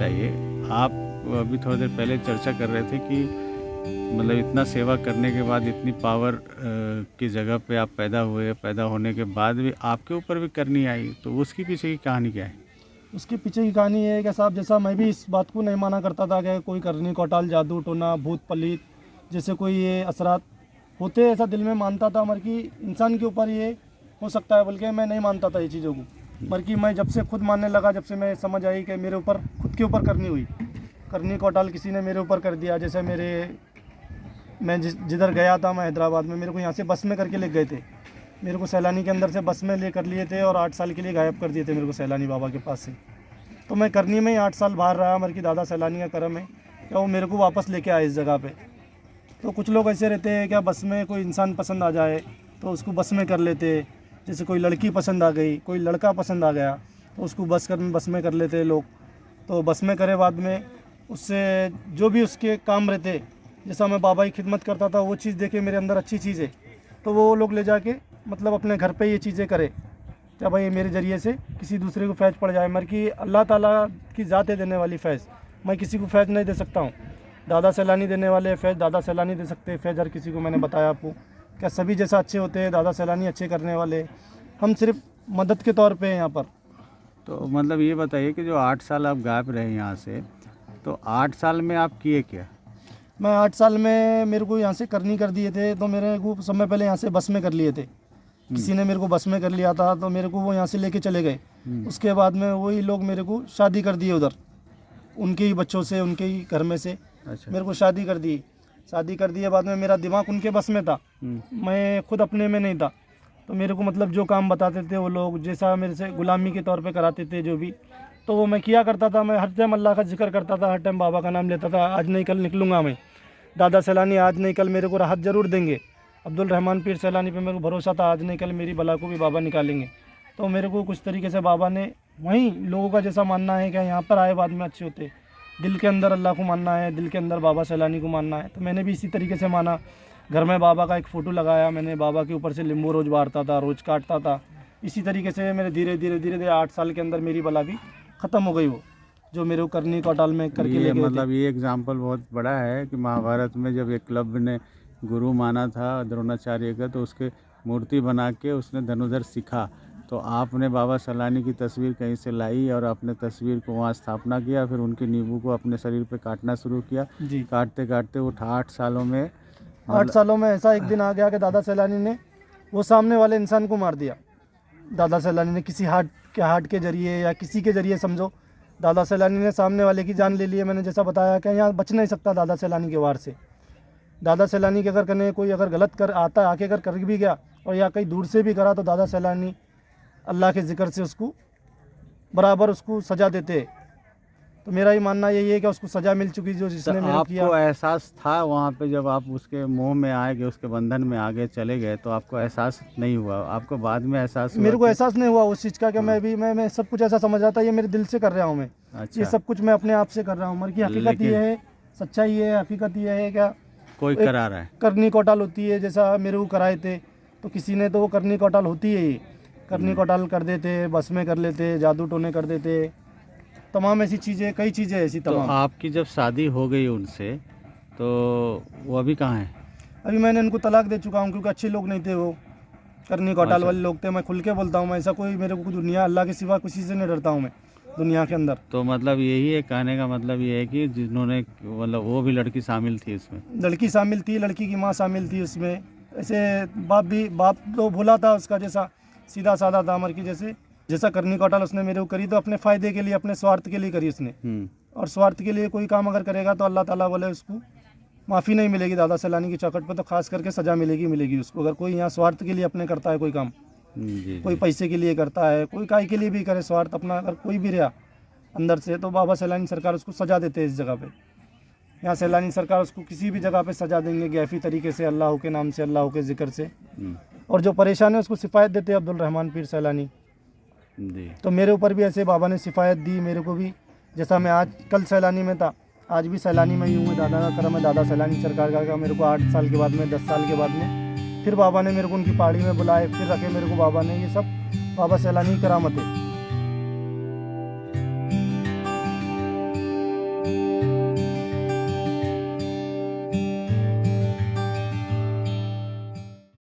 बताइए, आप अभी थोड़ी देर पहले चर्चा कर रहे थे कि मतलब इतना सेवा करने के बाद इतनी पावर की जगह पे आप पैदा हुए, पैदा होने के बाद भी आपके ऊपर भी करनी आई, तो उसके पीछे की कहानी क्या है? उसके पीछे की कहानी ये है कि साहब, जैसा मैं भी इस बात को नहीं माना करता था कि कोई करनी कौटाल, जादू टोना, भूत पलीत जैसे कोई ये असरात होते, ऐसा दिल में मानता था मगर कि इंसान के ऊपर ये हो सकता है, बल्कि मैं नहीं मानता था ये चीज़ों को। मगर कि मैं जब से खुद मानने लगा, जब से मैं समझ आई कि मेरे ऊपर खुद के ऊपर करनी हुई, करनी कौटाल किसी ने मेरे ऊपर कर दिया। जैसे मैं जिधर गया था, मैं हैदराबाद में, मेरे को यहाँ से बस में करके ले गए थे, मेरे को सैलानी के अंदर से बस में ले कर लिए थे और 8 साल के लिए गायब कर दिए थे मेरे को सैलानी बाबा के पास से। तो मैं करनी में ही 8 साल बाहर रहा, मगर कि दादा सैलानी का करम है क्या वो मेरे को वापस लेके आए इस जगह पे। तो कुछ लोग ऐसे रहते हैं क्या, बस में कोई इंसान पसंद आ जाए तो उसको बस में कर लेते, जैसे कोई लड़की पसंद आ गई, कोई लड़का पसंद आ गया तो उसको बस में कर लेते लोग। तो बस में करे, बाद में उससे जो भी उसके काम रहते, जैसा मैं बाबा की खिदमत करता था, वो चीज़ देखे मेरे अंदर अच्छी चीज़ है तो वो लोग ले जाके मतलब अपने घर पे ये चीज़ें करे क्या भाई मेरे ज़रिए से किसी दूसरे को फैज़ पड़ जाए। मगर कि अल्लाह ताला की ज़ात है देने वाली फैज़, मैं किसी को फैज़ नहीं दे सकता हूँ। दादा सैलानी देने वाले फैज़ दादा सैलानी दे सकते हैं, फैज़ हर किसी को। मैंने बताया आपको क्या सभी जैसा अच्छे होते हैं, दादा सैलानी अच्छे करने वाले, हम सिर्फ मदद के तौर पे हैं यहाँ पर। तो मतलब ये बताइए कि जो 8 साल आप गायब रहे यहाँ से, तो 8 साल में आप किए क्या? मैं 8 साल में मेरे को यहाँ से करनी कर दिए थे, तो मेरे को समय पहले यहाँ से बस में कर लिए थे, किसी ने मेरे को बस में कर लिया था, तो मेरे को वो यहाँ से लेके चले गए। उसके बाद में वही लोग मेरे को शादी कर दिए उधर, उनके ही बच्चों से, उनके ही घर में से अच्छा। मेरे को शादी कर दी। शादी कर दिए बाद में मेरा दिमाग उनके बस में था, मैं खुद अपने में नहीं था। तो मेरे को मतलब जो काम बताते थे वो लोग, जैसा मेरे से गुलामी के तौर पे कराते थे जो भी, तो वो मैं किया करता था। मैं हर टाइम अल्लाह का जिक्र करता था, हर टाइम बाबा का नाम लेता था, आज नहीं कल निकलूँगा मैं, दादा सैलानी आज नहीं कल मेरे को राहत ज़रूर देंगे, अब्दुल रहमान पीर सैलानी पे मेरे को भरोसा था, आज नहीं कल मेरी बला को भी बाबा निकालेंगे। तो मेरे को कुछ तरीके से बाबा ने, वहीं लोगों का जैसा मानना है कि यहाँ पर आए बाद में अच्छे होते, दिल के अंदर अल्लाह को मानना है, दिल के अंदर बाबा सैलानी को मानना है, तो मैंने भी इसी तरीके से माना। घर में बाबा का एक फ़ोटो लगाया मैंने, बाबा के ऊपर से लींबू रोज़ बारता था, रोज़ काटता था। इसी तरीके से मेरे धीरे धीरे 8 साल के अंदर मेरी बला भी ख़त्म हो गई, वो जो मेरे को करनी कौटाल में करके ले गए थे। मतलब ये एग्जाम्पल बहुत बड़ा है कि महाभारत में जब एकलव्य ने गुरु माना था द्रोणाचार्य का, तो उसके मूर्ति बना के उसने धनुर्धर सीखा, तो आपने बाबा सैलानी की तस्वीर कहीं से लाई और अपने तस्वीर को वहाँ स्थापना किया, फिर उनके नींबू को अपने शरीर पे काटना शुरू किया जी। काटते काटते वो 8 सालों में 8 सालों में ऐसा एक दिन आ गया कि दादा सैलानी ने वो सामने वाले इंसान को मार दिया। दादा सैलानी ने किसी हार्ट के जरिए या किसी के जरिए समझो, दादा सैलानी ने सामने वाले की जान ले ली है। मैंने जैसा बताया कि यहाँ बच नहीं सकता दादा सैलानी के वार से। दादा सैलानी के अगर करने कोई अगर गलत कर आता आके अगर कर भी गया और या कहीं दूर से भी करा, तो दादा सैलानी अल्लाह के ज़िक्र से उसको बराबर उसको सज़ा देते। तो मेरा ही मानना यही है कि उसको सज़ा मिल चुकी जो जिसने मेरे किया। आपको एहसास था वहाँ पे जब आप उसके मुंह में आए गए, उसके बंधन में आगे चले गए, तो आपको एहसास नहीं हुआ? आपको बाद में एहसास हुआ? मेरे को एहसास नहीं हुआ उस चीज़ का कि मैं सब कुछ ऐसा समझ रहा था ये मेरे दिल से कर रहा हूँ मैं। अच्छा। ये सब कुछ मैं अपने आप से कर रहा हूँ, मगर की हकीकत ये है, सच्चाई ये है, हकीकत ये है क्या कोई करा रहा है। करनी कौटाल होती है, जैसा मेरे को कराए थे तो किसी ने, तो वो करनी कौटाल होती है, ये करनी कौटाल कर देते, बस में कर लेते, जादू टोने कर देते, तमाम ऐसी चीज़ें, कई चीज़ें ऐसी तो तमाम। आपकी जब शादी हो गई उनसे, तो वो अभी कहाँ है? अभी मैंने उनको तलाक दे चुका हूँ, क्योंकि अच्छे लोग नहीं थे वो, करनी कौटाल वाले लोग थे। मैं खुल के बोलता हूँ, मैं ऐसा कोई, मेरे को दुनिया अल्लाह के सिवा किसी से नहीं डरता हूँ मैं दुनिया के अंदर। तो मतलब यही है, कहने का मतलब ये है कि जिन्होंने मतलब वो भी लड़की शामिल थी इसमें? लड़की शामिल थी, लड़की की माँ शामिल थी उसमें। ऐसे बाप तो भोला था उसका, जैसा सीधा साधा था, मर की जैसा करनी कौटाल उसने मेरे को करी तो अपने फ़ायदे के लिए, अपने स्वार्थ के लिए करी उसने। और स्वार्थ के लिए कोई काम अगर करेगा तो अल्लाह ताला बोले उसको माफ़ी नहीं मिलेगी। दादा सैलानी की चौखट पर तो खास करके सज़ा मिलेगी उसको, अगर कोई यहाँ स्वार्थ के लिए अपने करता है कोई काम, कोई पैसे के लिए करता है, कोई काय के लिए भी करे, स्वार्थ अपना अगर कोई भी रहा अंदर से, तो बाबा सैलानी सरकार उसको सज़ा देते हैं इस जगह पे। यहाँ सैलानी सरकार उसको किसी भी जगह पे सज़ा देंगे गैफी तरीके से, अल्लाह के नाम से, अल्लाह के ज़िक्र से। और जो परेशान है उसको सिफायत देते हैं अब्दुल रहमान पीर सैलानी जी। तो मेरे ऊपर भी ऐसे बाबा ने सिफायत दी मेरे को भी, जैसा मैं आज कल सैलानी में था, आज भी सैलानी में ही हूँ। दादा का करम है, दादा सैलानी सरकार का मेरे को 8 साल के बाद में, 10 साल के बाद में फिर बाबा ने मेरे को उनकी पहाड़ी में बुलाए, फिर रखे मेरे को बाबा ने। ये सब बाबा सैलानी की करामत है।